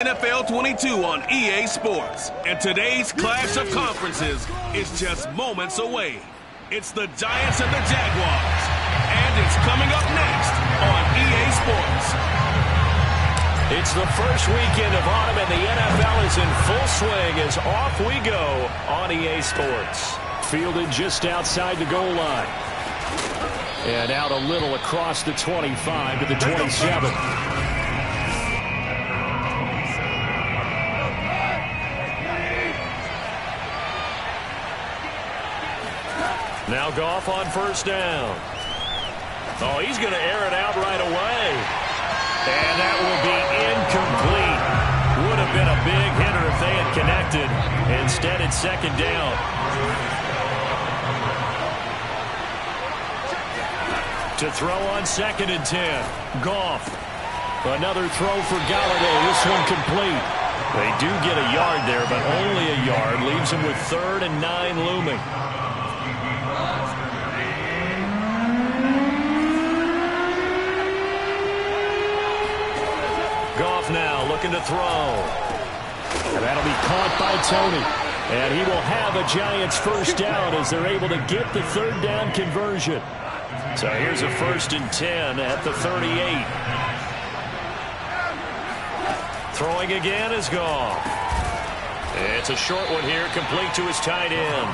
NFL 22 on EA Sports, and today's clash of conferences is just moments away. It's the Giants and the Jaguars, and it's coming up next on EA Sports. It's the first weekend of autumn, and the NFL is in full swing as off we go on EA Sports. Fielded just outside the goal line. And out a little across the 25 to the 27. Now Goff on first down. Oh, he's going to air it out right away. And that will be incomplete. Would have been a big hitter if they had connected. Instead, it's second down. To throw on 2nd and 10. Goff. Another throw for Galladay. This one complete. They do get a yard there, but only a yard. Leaves him with 3rd and 9 looming. Goff now looking to throw. And that'll be caught by Tony. And he will have a Giants first down as they're able to get the 3rd down conversion. So here's a 1st and 10 at the 38. Throwing again is Goff. It's a short one here, complete to his tight end.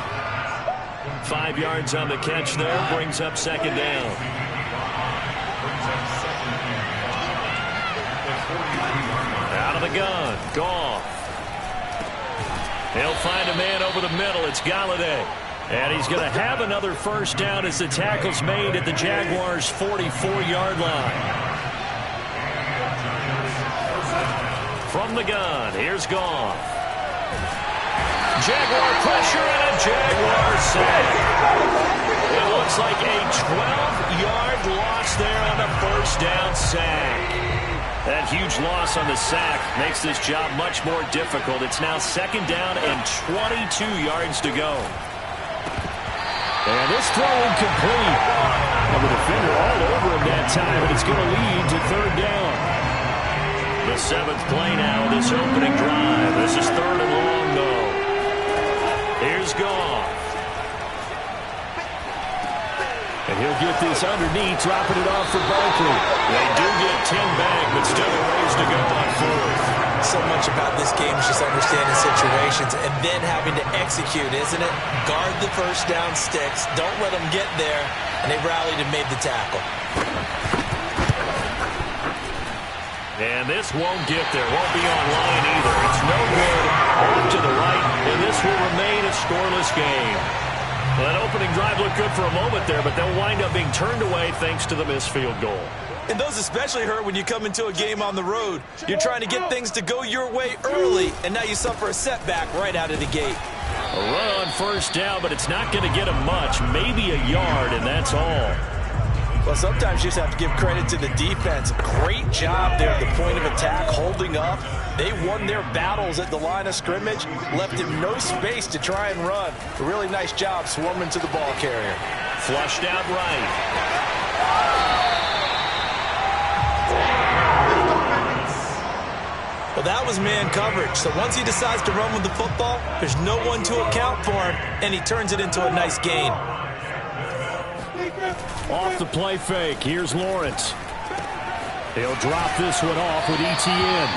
5 yards on the catch there, brings up 2nd down. Out of the gun, Goff. He'll find a man over the middle. It's Galladay. And he's going to have another first down as the tackle's made at the Jaguars' 44-yard line. From the gun, here's Goff. Jaguar pressure and a Jaguar sack. It looks like a 12-yard loss there on the first down sack. That huge loss on the sack makes this job much more difficult. It's now 2nd down and 22 yards to go. And this throw incomplete. And the defender all over him that time, but it's going to lead to 3rd down. The 7th play now, this opening drive. This is 3rd and long, though. Here's Goff. And he'll get this underneath, dropping it off for Barkley. They do get 10 back, but still a ways to go on 4th. So much about this game is just understanding situations and then having to execute, isn't it? Guard the first down sticks. Don't let them get there. And they rallied and made the tackle. And this won't get there. Won't be online either. It's no good. Off to the right, and this will remain a scoreless game. Well, that opening drive looked good for a moment there, but they'll wind up being turned away thanks to the missed field goal. And those especially hurt when you come into a game on the road. You're trying to get things to go your way early, and now you suffer a setback right out of the gate. A run on first down, but it's not going to get them much. Maybe a yard, and that's all. Well, sometimes you just have to give credit to the defense. Great job there at the point of attack, holding up. They won their battles at the line of scrimmage, left him no space to try and run. A really nice job swarming to the ball carrier. Flushed out right. Well, that was man coverage. So once he decides to run with the football, there's no one to account for him, and he turns it into a nice gain. Off the play fake, here's Lawrence. He'll drop this one off with ETN.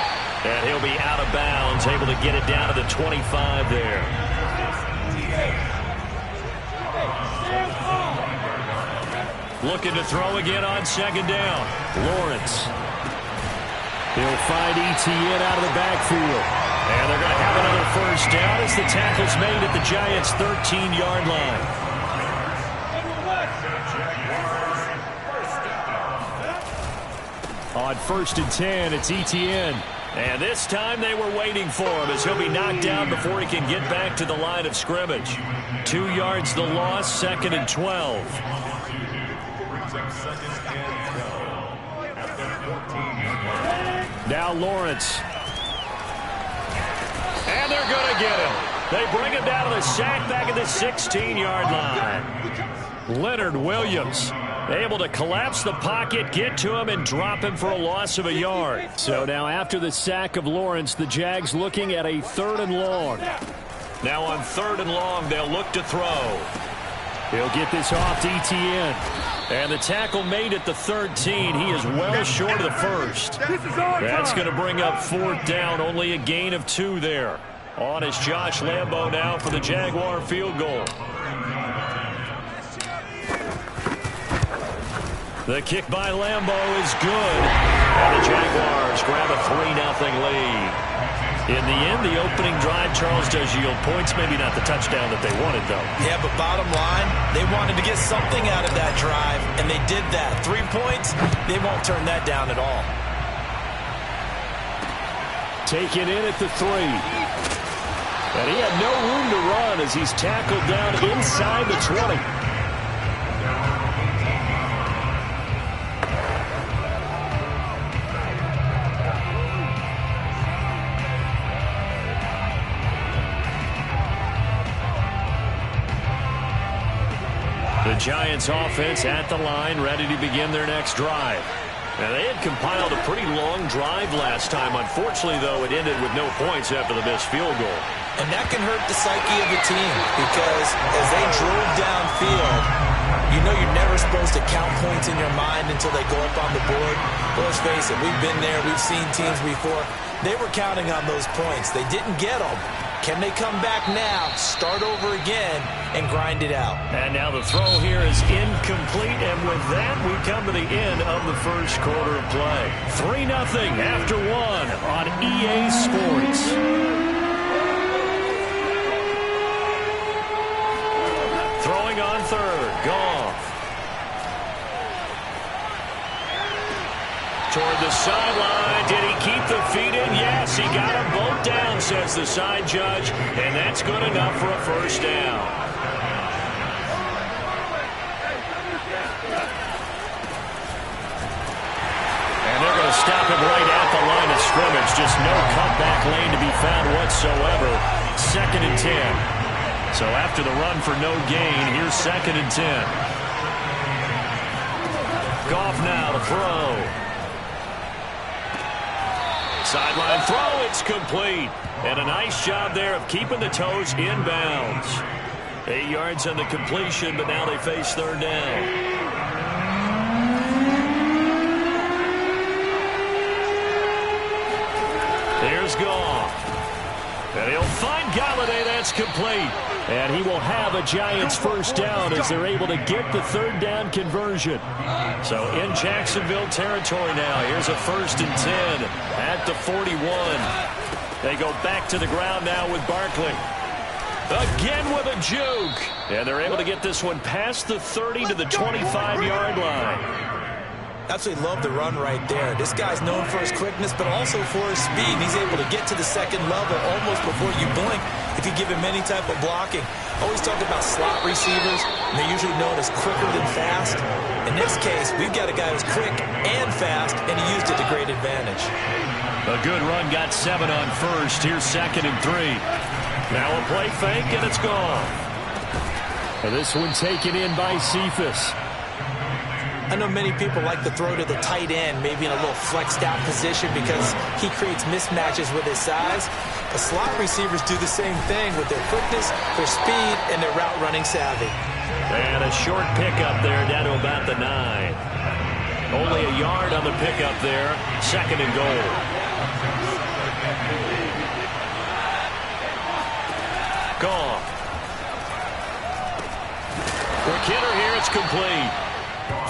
And he'll be out of bounds, able to get it down to the 25 there. Looking to throw again on 2nd down. Lawrence. He'll find ETN out of the backfield. And they're going to have another first down as the tackle's made at the Giants' 13-yard line. On 1st and 10, it's ETN. And this time they were waiting for him as he'll be knocked down before he can get back to the line of scrimmage. 2 yards the loss, 2nd and 12. Now Lawrence. And they're going to get him. They bring him down to the sack back at the 16-yard line. Leonard Williams Able to collapse the pocket, get to him, and drop him for a loss of a yard. So now after the sack of Lawrence, the Jags looking at a 3rd and long. Now on 3rd and long, they'll look to throw. He'll get this off to Etienne. And the tackle made at the 13. He is well short of the first. That's going to bring up 4th down. Only a gain of 2 there. On is Josh Lambo now for the Jaguar field goal. The kick by Lambo is good. And the Jaguars grab a 3-0 lead. In the end, the opening drive, Charles, does yield points. Maybe not the touchdown that they wanted, though. Yeah, but bottom line, they wanted to get something out of that drive, and they did that. 3 points, they won't turn that down at all. Taken in at the 3. And he had no room to run as he's tackled down inside the 20. The Giants offense at the line, ready to begin their next drive. Now, they had compiled a pretty long drive last time. Unfortunately, though, it ended with no points after the missed field goal. And that can hurt the psyche of the team because as they drove downfield, you know you're never supposed to count points in your mind until they go up on the board. But let's face it, we've been there. We've seen teams before. They were counting on those points. They didn't get them. Can they come back now, start over again, and grind it out? And now the throw here is incomplete, and with that, we come to the end of the first quarter of play. 3-0 after 1 on EA Sports. Throwing on 3rd, Goff. Toward the sideline. Did he keep the feet in? Yes, he got them both down, says the side judge, and that's good enough for a 1st down. And they're going to stop him right at the line of scrimmage. Just no cutback lane to be found whatsoever. 2nd and 10. So after the run for no gain, here's 2nd and 10. Goff now to throw. Sideline throw, it's complete. And a nice job there of keeping the toes inbounds. 8 yards on the completion, but now they face 3rd down. Here's Goff. And he'll find Galladay. That's complete. And he will have a Giants 1st down as they're able to get the 3rd down conversion. So in Jacksonville territory now. Here's a 1st and 10 at the 41. They go back to the ground now with Barkley. Again with a juke. And they're able to get this one past the 30 to the 25-yard line. Absolutely love the run right there. This guy's known for his quickness, but also for his speed. He's able to get to the 2nd level almost before you blink if you give him any type of blocking. Always talk about slot receivers, and they're usually known as quicker than fast. In this case, we've got a guy who's quick and fast, and he used it to great advantage. A good run, got 7 on 1st. Here's 2nd and 3. Now a play fake, and it's gone. And this one taken in by Cephas. I know many people like to throw to the tight end, maybe in a little flexed out position because he creates mismatches with his size. But slot receivers do the same thing with their quickness, their speed, and their route running savvy. And a short pickup there down to about the 9. Only a yard on the pickup there. 2nd and goal. Goff. Quick hitter here. It's complete.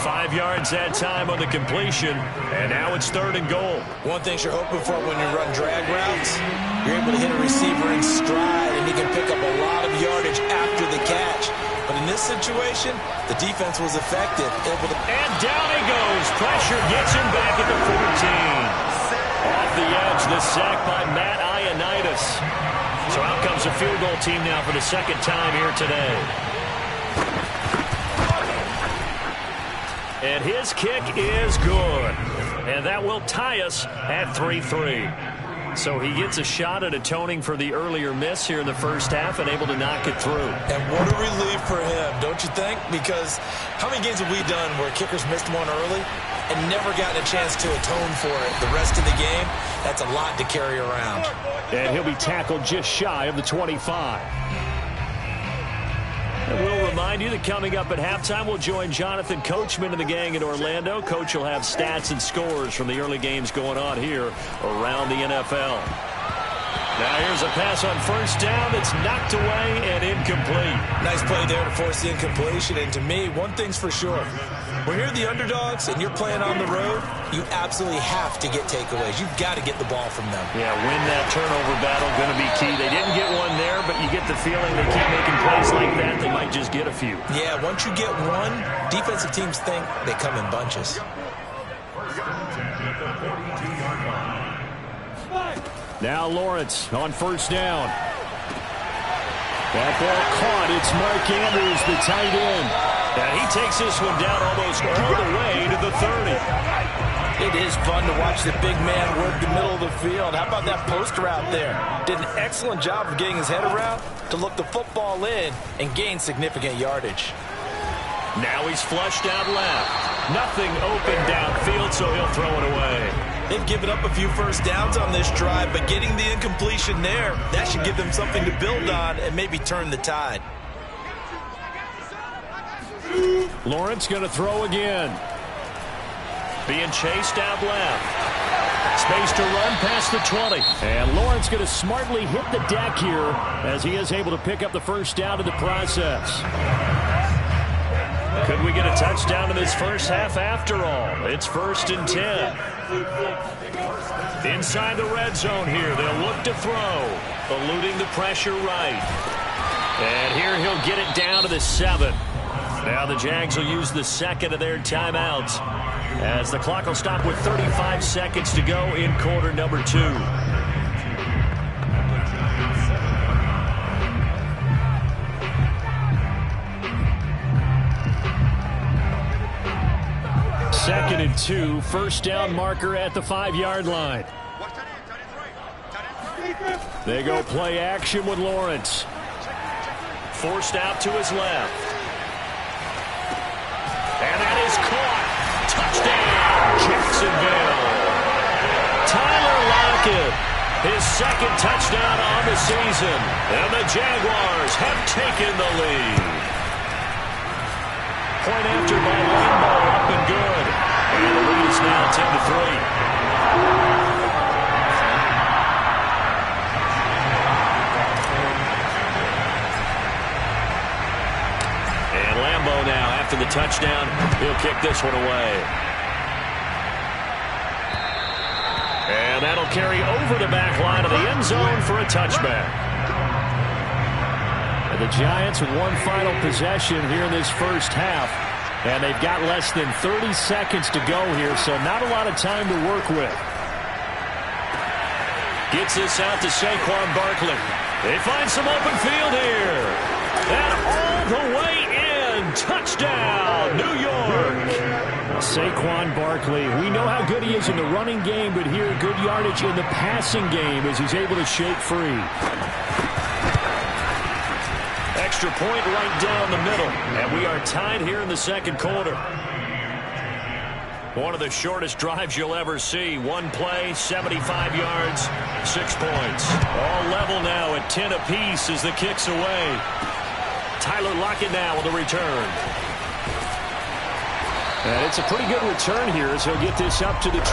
5 yards that time on the completion, and now it's 3rd and goal. One thing you're hoping for when you run drag routes, you're able to hit a receiver in stride, and he can pick up a lot of yardage after the catch. But in this situation, the defense was effective. And down he goes. Pressure gets him back at the 14. Off the edge, the sack by Matt Ioannidis. So out comes the field goal team now for the 2nd time here today. And his kick is good. And that will tie us at 3-3. So he gets a shot at atoning for the earlier miss here in the first half and able to knock it through. And what a relief for him, don't you think? Because how many games have we done where kickers missed one early and never gotten a chance to atone for it the rest of the game? That's a lot to carry around. And he'll be tackled just shy of the 25. And we'll remind you that coming up at halftime, we'll join Jonathan Coachman and the gang in Orlando. Coach will have stats and scores from the early games going on here around the NFL. Now here's a pass on first down that's knocked away and incomplete. Nice play there to force the incompletion. And to me, one thing's for sure. When you're the underdogs and you're playing on the road, you absolutely have to get takeaways. You've got to get the ball from them. Yeah, win that turnover battle, going to be key. They didn't get one there, but you get the feeling they keep making plays like that, they might just get a few. Yeah, once you get one, defensive teams think they come in bunches. Now Lawrence on first down. That ball caught. It's Mark Andrews, the tight end. And he takes this one down almost all the way to the 30. It is fun to watch the big man work the middle of the field. How about that post route there? Did an excellent job of getting his head around to look the football in and gain significant yardage. Now he's flushed out left. Nothing open downfield, so he'll throw it away. They've given up a few first downs on this drive, but getting the incompletion there, that should give them something to build on and maybe turn the tide. Lawrence going to throw again. Being chased out left. Space to run past the 20. And Lawrence going to smartly hit the deck here as he is able to pick up the first down in the process. Could we get a touchdown in this first half after all? It's 1st and 10. Inside the red zone here. They'll look to throw. Eluding the pressure right. And here he'll get it down to the 7. Now the Jags will use the second of their timeouts as the clock will stop with 35 seconds to go in quarter number 2. Second and 2, first down marker at the 5-yard line. They go play action with Lawrence. Forced out to his left. And that is caught. Touchdown, Jacksonville. Tyler Lockett, his second touchdown on the season. And the Jaguars have taken the lead. Point after by Lambo, up and good. And the lead is now 10-3. Now, after the touchdown, he'll kick this one away. And that'll carry over the back line of the end zone for a touchback. And the Giants with one final possession here in this first half. And they've got less than 30 seconds to go here, so not a lot of time to work with. Gets this out to Saquon Barkley. They find some open field here. And all the way in. Touchdown, New York. Saquon Barkley, we know how good he is in the running game, but here good yardage in the passing game as he's able to shake free. Extra point right down the middle, and we are tied here in the second quarter. One of the shortest drives you'll ever see. One play, 75 yards, 6 points. All level now at 10 apiece as the kick's away. Tyler Lockett now with the return. And it's a pretty good return here as he'll get this up to the 29.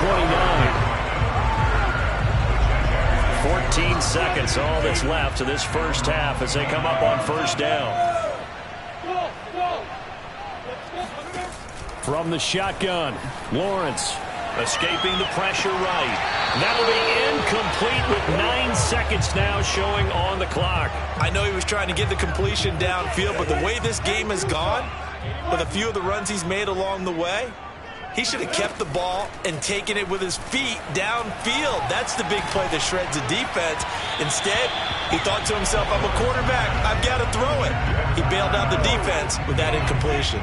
14 seconds, all that's left to this first half as they come up on first down. From the shotgun, Lawrence escaping the pressure right. That'll be incomplete with 9 seconds now showing on the clock. I know he was trying to get the completion downfield, but the way this game has gone, with a few of the runs he's made along the way, he should have kept the ball and taken it with his feet downfield. That's the big play that shreds the defense. Instead, he thought to himself, I'm a quarterback, I've got to throw it. He bailed out the defense with that incompletion.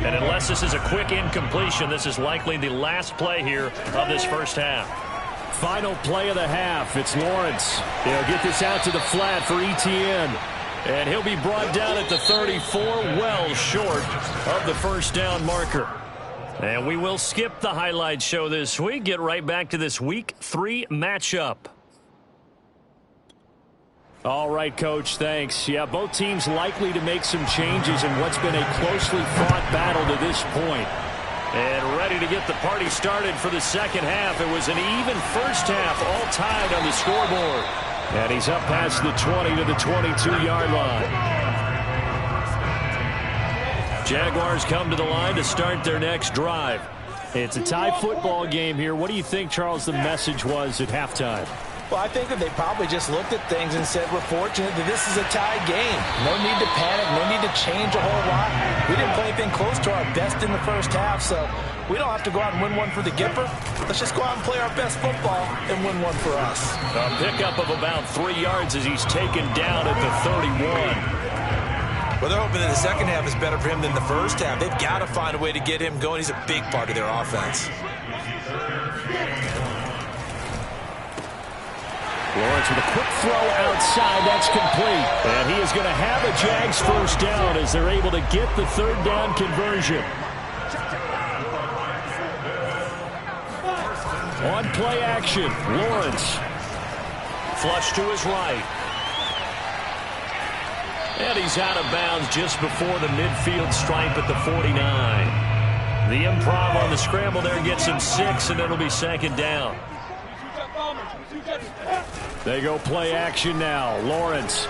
And unless this is a quick incompletion, this is likely the last play here of this first half. Final play of the half. It's Lawrence. He'll get this out to the flat for Etienne. And he'll be brought down at the 34, well short of the first down marker. And we will skip the highlight show this week. Get right back to this Week 3 matchup. All right, Coach, thanks. Yeah, both teams likely to make some changes in what's been a closely fought battle to this point. And ready to get the party started for the second half. It was an even first half, all tied on the scoreboard. And he's up past the 20 to the 22-yard line. Jaguars come to the line to start their next drive. It's a tie football game here. What do you think, Charles, the message was at halftime? Well, I think that they probably just looked at things and said, we're fortunate that this is a tied game. No need to panic, no need to change a whole lot. We didn't play anything close to our best in the first half, so we don't have to go out and win one for the Gipper. Let's just go out and play our best football and win one for us. A pickup of about 3 yards as he's taken down at the 31. Well, they're hoping that the second half is better for him than the first half. They've got to find a way to get him going. He's a big part of their offense. Lawrence with a quick throw outside. That's complete. And he is going to have a Jags first down as they're able to get the third down conversion. On play action, Lawrence. Flush to his right. And he's out of bounds just before the midfield stripe at the 49. The improv on the scramble there gets him 6, and it'll be second down. They go play action now. Lawrence.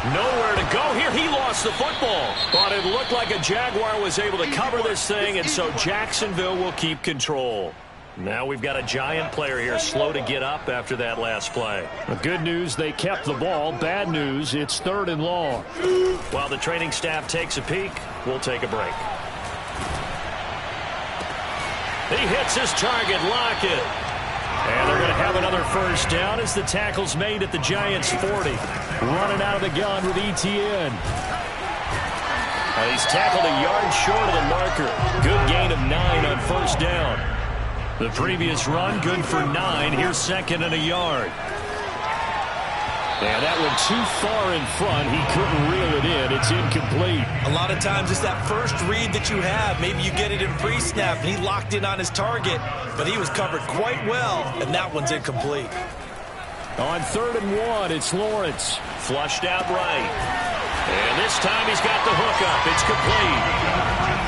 Nowhere to go here. He lost the football. But it looked like a Jaguar was able to cover this thing, and so Jacksonville will keep control. Now we've got a Giant player here slow to get up after that last play. The good news, they kept the ball. Bad news, it's 3rd and long. While the training staff takes a peek, we'll take a break. He hits his target, Lockett. And they're going to have another first down as the tackle's made at the Giants' 40. Running out of the gun with Etienne. He's tackled a yard short of the marker. Good gain of 9 on first down. The previous run, good for 9. Here's 2nd and a yard. And that one too far in front. He couldn't reel it in. It's incomplete. A lot of times it's that first read that you have. Maybe you get it in pre-snap, and he locked in on his target, but he was covered quite well, and that one's incomplete. On 3rd and 1, it's Lawrence. Flushed out right. And this time he's got the hook up. It's complete.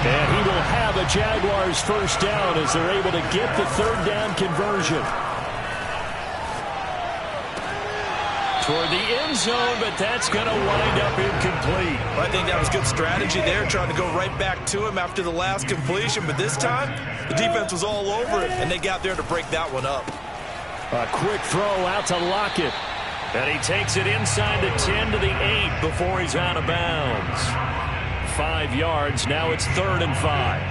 And he will have a Jaguars first down as they're able to get the third down conversion. Toward the end zone, but that's going to wind up incomplete. I think that was good strategy there, trying to go right back to him after the last completion. But this time, the defense was all over it, and they got there to break that one up. A quick throw out to Lockett. And he takes it inside the 10 to the 8 before he's out of bounds. 5 yards. Now it's 3rd and 5.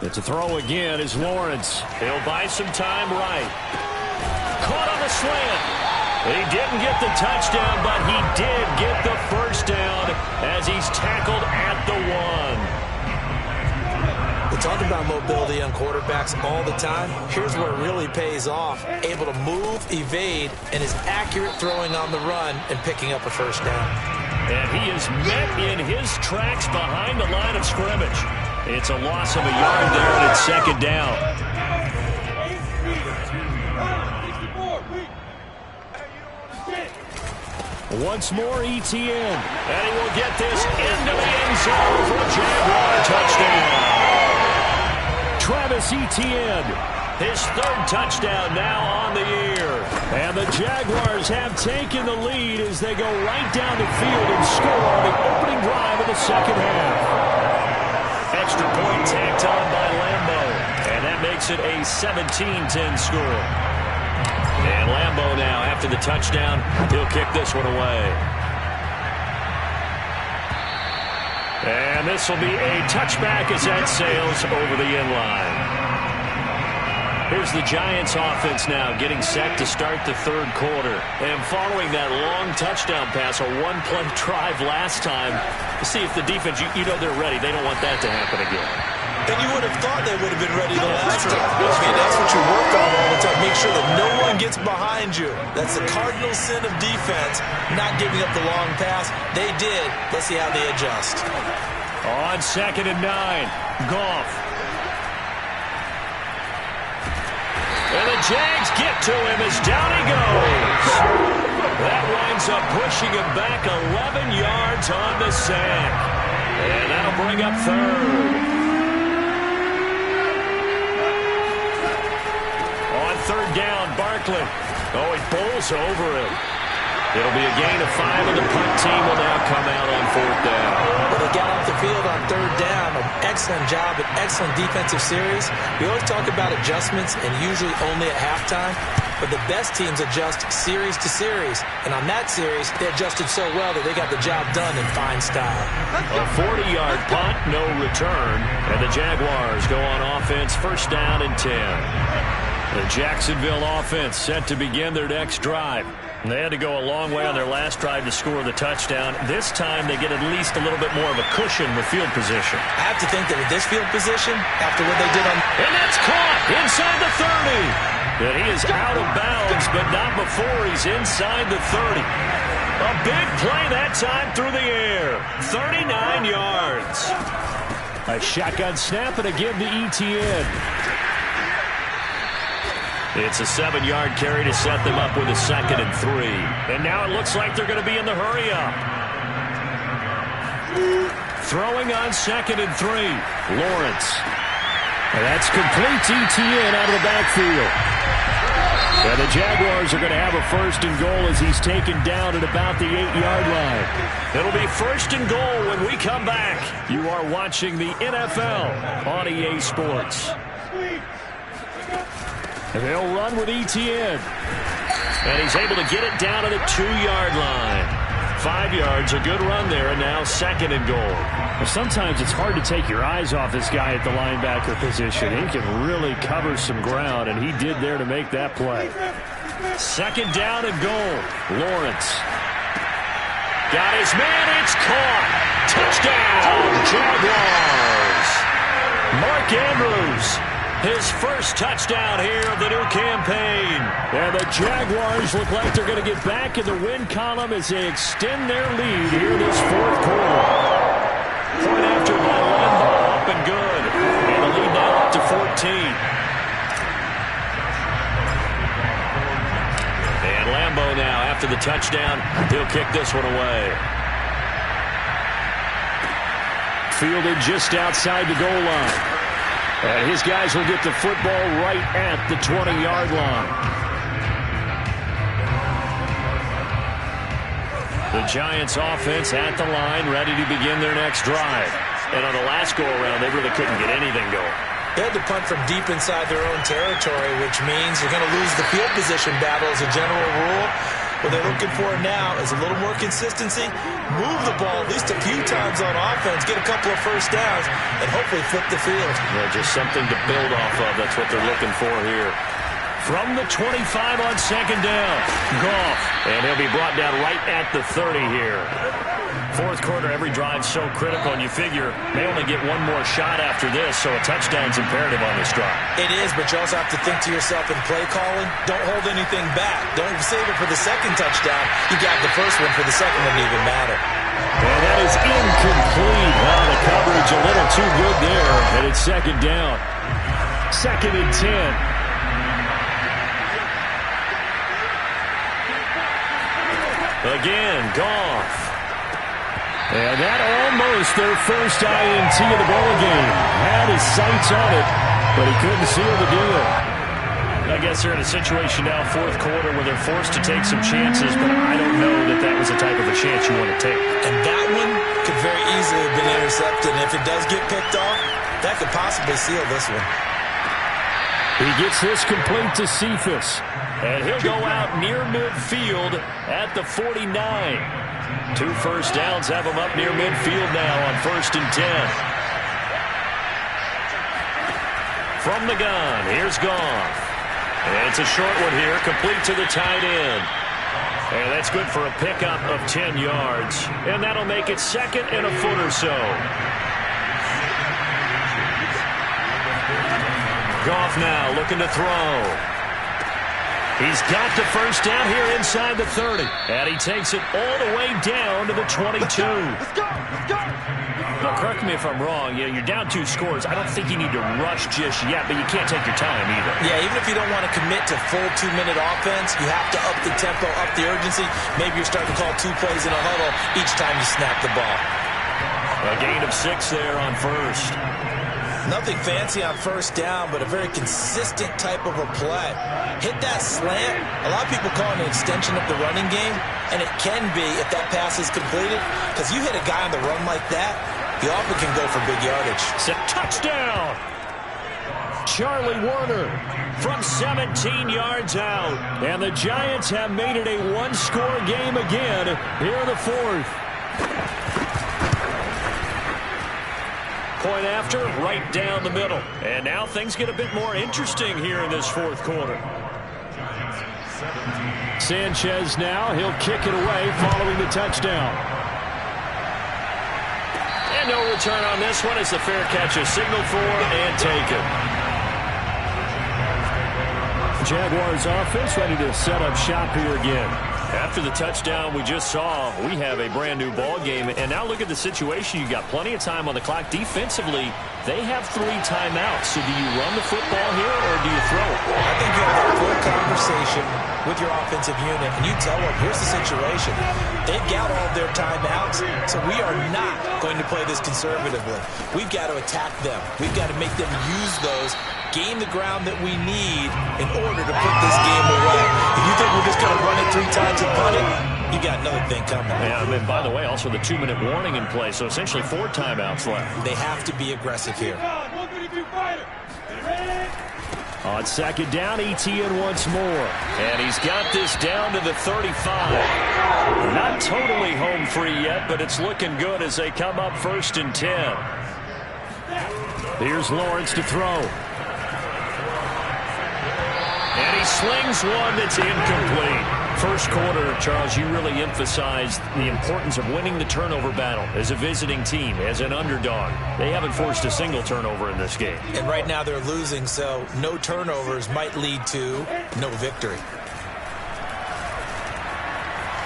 It's a throw again as Lawrence. He'll buy some time right. Caught on the slant. He didn't get the touchdown, but he did get the first down as he's tackled at the 1. We talk about mobility on quarterbacks all the time. Here's where it really pays off. Able to move, evade, and is accurate throwing on the run and picking up a first down. And he is met in his tracks behind the line of scrimmage. It's a loss of a yard there, and it's second down. Once more, Etienne. And he will get this into the end zone for a Jaguar touchdown. Travis Etienne, his 3rd touchdown now on the year. And the Jaguars have taken the lead as they go right down the field and score on the opening drive of the second half. Extra point tacked on by Lambo. And that makes it a 17-10 score. And Lambo now, after the touchdown, he'll kick this one away. And this will be a touchback as that sails over the end line. Here's the Giants offense now getting set to start the third quarter. And following that long touchdown pass, a one-play drive last time, to see if the defense, you know they're ready. They don't want that to happen again. And you would have thought they would have been ready the last time. I mean, that's what you work on all the time. Make sure that no one gets behind you. That's the cardinal sin of defense, not giving up the long pass. They did. Let's see how they adjust. On 2nd and 9, Goff. And the Jags get to him as down he goes. That winds up pushing him back 11 yards on the sack. And that'll bring up third. On 3rd down, Barkley. Oh, he bowls over him. It'll be a gain of 5, and the punt team will now come out on 4th down. Well, they got off the field on 3rd down. An excellent job, an excellent defensive series. We always talk about adjustments, and usually only at halftime. But the best teams adjust series to series. And on that series, they adjusted so well that they got the job done in fine style. A 40-yard punt, no return. And the Jaguars go on offense, 1st down and 10. The Jacksonville offense set to begin their next drive. They had to go a long way on their last drive to score the touchdown. This time they get at least a little bit more of a cushion with field position. I have to think that with this field position, after what they did on... And that's caught inside the 30. That he is out of bounds, but not before he's inside the 30. A big play that time through the air. 39 yards. A shotgun snap and a give to Etienne. It's a 7-yard carry to set them up with a 2nd and 3. And now it looks like they're going to be in the hurry-up. Throwing on 2nd and 3. Lawrence. And that's complete to Etienne out of the backfield. And the Jaguars are going to have a 1st and goal as he's taken down at about the 8-yard line. It'll be 1st and goal when we come back. You are watching the NFL on EA Sports. And they'll run with Etienne. And he's able to get it down to the 2-yard line. 5 yards, a good run there, and now 2nd and goal. Well, sometimes it's hard to take your eyes off this guy at the linebacker position. He can really cover some ground, and he did there to make that play. 2nd down and goal. Lawrence. Got his man, it's caught. Touchdown, Jaguars. Mark Andrews. His 1st touchdown here of the new campaign. And the Jaguars look like they're going to get back in the win column as they extend their lead here this 4th quarter. Point after by Lambeau, up and good. And the lead now up to 14. And Lambeau now, after the touchdown, he'll kick this one away. Fielded just outside the goal line. And his guys will get the football right at the 20-yard line. The Giants offense at the line, ready to begin their next drive. And on the last go-around, they really couldn't get anything going. They had to punt from deep inside their own territory, which means you're going to lose the field position battle as a general rule. What they're looking for now is a little more consistency, move the ball at least a few times on offense, get a couple of 1st downs, and hopefully flip the field. Yeah, just something to build off of. That's what they're looking for here. From the 25 on 2nd down, Goff. And he'll be brought down right at the 30 here. 4th quarter, every drive so critical, and you figure they only get one more shot after this, so a touchdown's imperative on this drive. It is, but you also have to think to yourself in play calling, don't hold anything back. Don't save it for the 2nd touchdown. You got the 1st one for the 2nd one to even matter. Well, that is incomplete. Wow, the coverage a little too good there, and it's 2nd down. 2nd and 10. Again, Goff. And that almost their 1st INT of the ballgame. Had his sights on it, but he couldn't seal the deal. I guess they're in a situation now, 4th quarter, where they're forced to take some chances, but I don't know that that was the type of a chance you want to take. And that one could very easily have been intercepted. And if it does get picked off, that could possibly seal this one. He gets this complete to Cephas. And he'll go out near midfield at the 49. 2 1st downs have him up near midfield now on 1st and 10. From the gun, here's Goff. And it's a short one here, complete to the tight end. And that's good for a pickup of 10 yards. And that'll make it second and a foot or so. Goff now looking to throw. He's got the first down here inside the 30. And he takes it all the way down to the 22. Let's go! Now, correct me if I'm wrong. You're down 2 scores. I don't think you need to rush just yet, but you can't take your time either. Yeah, even if you don't want to commit to full 2-minute offense, you have to up the tempo, up the urgency. Maybe you're starting to call 2 plays in a huddle each time you snap the ball. A gain of 6 there on first. Nothing fancy on first down, but a very consistent type of a play. Hit that slant. A lot of people call it an extension of the running game, and it can be if that pass is completed, because you hit a guy on the run like that, he often can go for big yardage. It's a touchdown! Charlie Warner from 17 yards out. And the Giants have made it a 1-score game again here in the 4th. Point after, right down the middle. And now things get a bit more interesting here in this 4th quarter. Sanchez now, he'll kick it away following the touchdown. And no return on this one as the fair catch is signaled for and taken. Jaguars offense ready to set up shop here again. After the touchdown we just saw, we have a brand new ball game. And now look at the situation. You got plenty of time on the clock. Defensively, they have 3 timeouts. So do you run the football here or do you throw it? I think you have a full conversation with your offensive unit, and you tell them, here's the situation. They've got all of their timeouts, so we are not going to play this conservatively. We've got to attack them. We've got to make them use those, gain the ground that we need in order to put this game away. If you think we're just going to run it 3 times and punt it, you got another thing coming. Yeah, and by the way, also the 2-minute warning in play, so essentially 4 timeouts left. They have to be aggressive here. On second down, Etienne once more. And he's got this down to the 35. Not totally home free yet, but it's looking good as they come up 1st and 10. Here's Lawrence to throw. And he slings one that's incomplete. First quarter, Charles, you really emphasized the importance of winning the turnover battle as a visiting team, as an underdog. They haven't forced a single turnover in this game. And right now they're losing, so no turnovers might lead to no victory.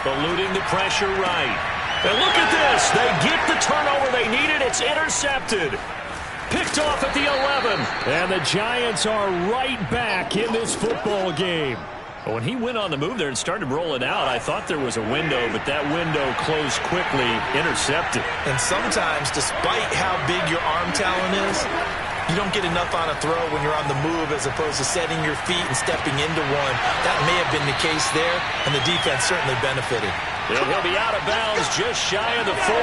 Eluding the pressure right. And look at this. They get the turnover they needed. It's intercepted. Picked off at the 11. And the Giants are right back in this football game. When he went on the move there and started rolling out, I thought there was a window, but that window closed quickly, intercepted. And sometimes, despite how big your arm talent is, you don't get enough on a throw when you're on the move as opposed to setting your feet and stepping into one. That may have been the case there, and the defense certainly benefited. And he'll be out of bounds just shy of the 40.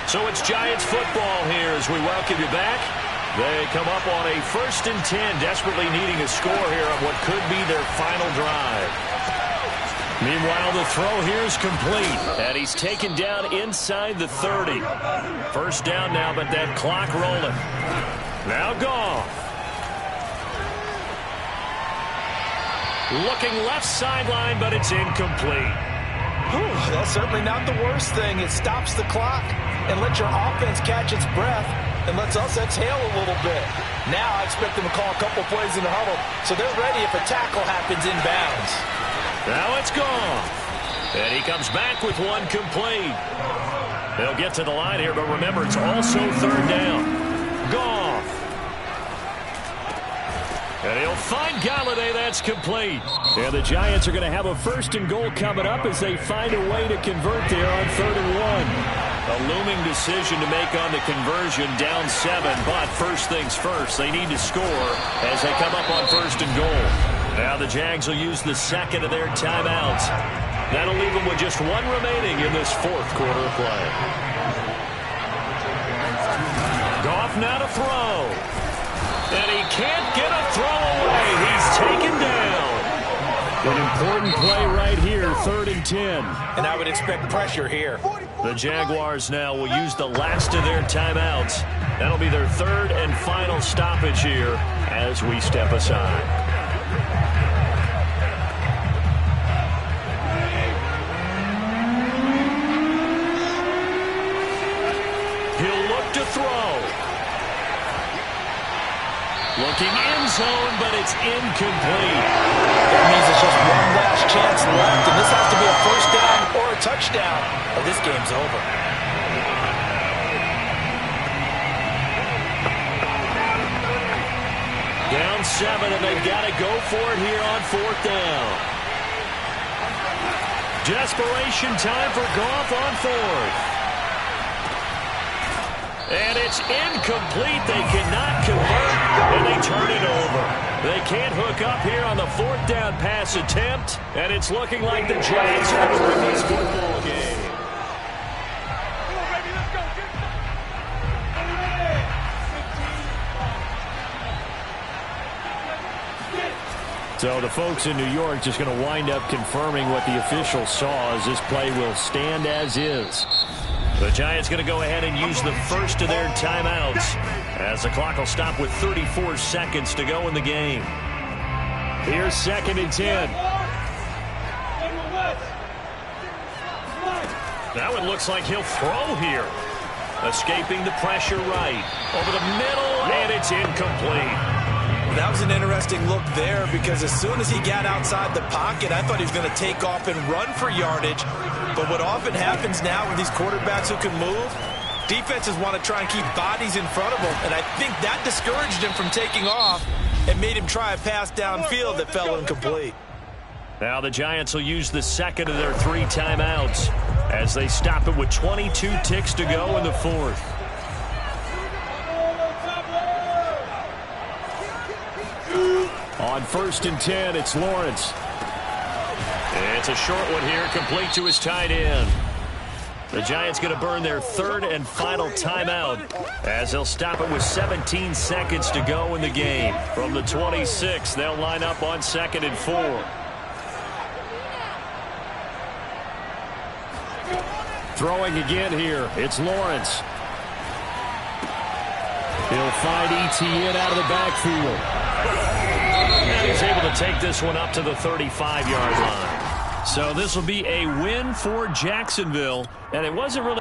So it's Giants football here as we welcome you back. They come up on a 1st and 10, desperately needing a score here on what could be their final drive. Meanwhile, the throw here is complete. And he's taken down inside the 30. First down now, but that clock rolling. Now Goff. Looking left sideline, but it's incomplete. Whew, that's certainly not the worst thing. It stops the clock and lets your offense catch its breath and lets us exhale a little bit. Now I expect them to call a couple plays in the huddle so they're ready if a tackle happens inbounds. Now it's gone. And he comes back with one complete. They'll get to the line here, but remember, it's also 3rd down. Goff. And he'll find Galladay. That's complete. And the Giants are going to have a 1st and goal coming up as they find a way to convert there on 3rd and 1. A looming decision to make on the conversion, down 7. But first things first, they need to score as they come up on 1st and goal. Now the Jags will use the 2nd of their timeouts. That'll leave them with just 1 remaining in this 4th quarter of play. Goff now to throw. And he can't get a throw away. He's taken down. An important play right here, 3rd and 10. And I would expect pressure here. The Jaguars now will use the last of their timeouts. That'll be their third and final stoppage here as we step aside. He'll look to throw. Looking end zone, but it's incomplete. That means it's just one last chance left, and this has to be a first down or a touchdown, or this game's over. Down 7, and they've got to go for it here on 4th down. Desperation time for Goff on 4th. And it's incomplete. They cannot convert, and they turn it over. They can't hook up here on the 4th down pass attempt, and it's looking like the Giants are going to win this football game. So the folks in New York just going to wind up confirming what the official saw, as this play will stand as is. The Giants going to go ahead and use the first of their timeouts as the clock will stop with 34 seconds to go in the game. Here's 2nd and 10. Now it looks like he'll throw here. Escaping the pressure right. Over the middle, and it's incomplete. That was an interesting look there, because as soon as he got outside the pocket, I thought he was going to take off and run for yardage. But what often happens now with these quarterbacks who can move, defenses want to try and keep bodies in front of them, and I think that discouraged him from taking off and made him try a pass downfield that fell incomplete. Now the Giants will use the second of their 3 timeouts as they stop it with 22 ticks to go in the 4th. On 1st and 10, it's Lawrence. It's a short one here, complete to his tight end. The Giants going to burn their 3rd and final timeout as they'll stop it with 17 seconds to go in the game. From the 26, they'll line up on 2nd and 4. Throwing again here, it's Lawrence. He'll find Etienne out of the backfield. And he's able to take this one up to the 35-yard line. So this will be a win for Jacksonville, and it wasn't really